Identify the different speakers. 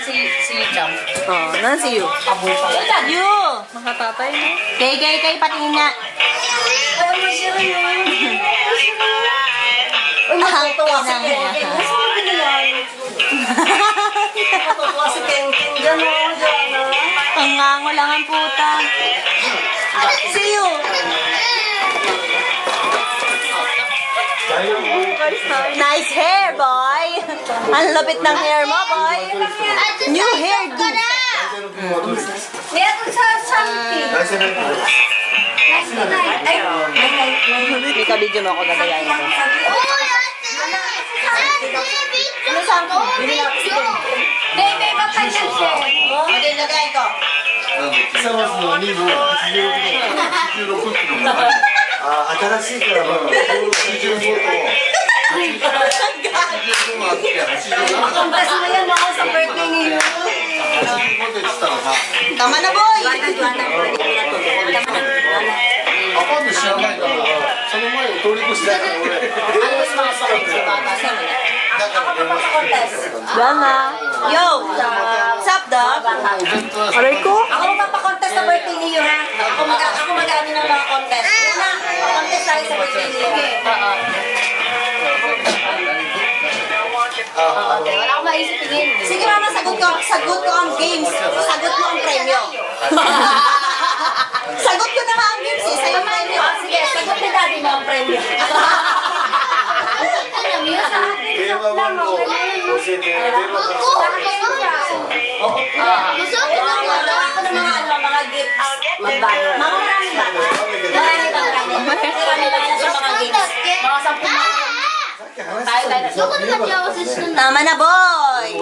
Speaker 1: si Cham.
Speaker 2: Oh, nasi you.
Speaker 1: Abo pa.
Speaker 2: You! Makatatay mo. Kay, patingin nga.
Speaker 1: Ay, masira yun. Uy, matutuwa si Ken. Mas mabilis. Matutuwa si Ken. Diyan o, diyan o.
Speaker 2: Pangango lang ang puta. See you! Nice hair, boy! Ang lapit ng hair mo, boy! New hairdo!
Speaker 1: Meron sa something.
Speaker 2: May ka-video mo ako gagayain ko. Ano saan ko?
Speaker 1: Bebe, mapansin siya.
Speaker 2: Okay, lagay ko.
Speaker 3: 久松の2部86キロあ新しいからまだ85と85もあって87
Speaker 1: Kumpas mo yan ako sa birthday ninyo.
Speaker 3: 85で言ってたのさ
Speaker 2: Tama na, boy!
Speaker 3: アパート知らないからその前を通り越してたから俺
Speaker 1: Ano mas mga sakit sa bata? Ako pa pa-contest.
Speaker 2: Gana. Yo! What's up, dog?
Speaker 3: お弁当屋さん
Speaker 2: Aray ko?
Speaker 1: Ako magpapakontest sa birthday ninyo, ha? Ako mag-ano ng mga contest. Yun na, contest tayo sa birthday ninyo. Oo. Okay, wala akong maisipin.
Speaker 2: Sige, mama, sagot ko ang games. Sagot mo ang premyo. Sagot ko na nga ang games eh. Sa'yo ang premyo.
Speaker 1: Sige, sagot ni daddy mo ang premyo.
Speaker 3: 電話番号教えて電話番号
Speaker 1: Ako ng mga gifts. Magbago. Mga marami ba? Marami ba na sa mga gifts? Mga 10 mga. Tayo.
Speaker 3: Tama
Speaker 2: Tama na, boy!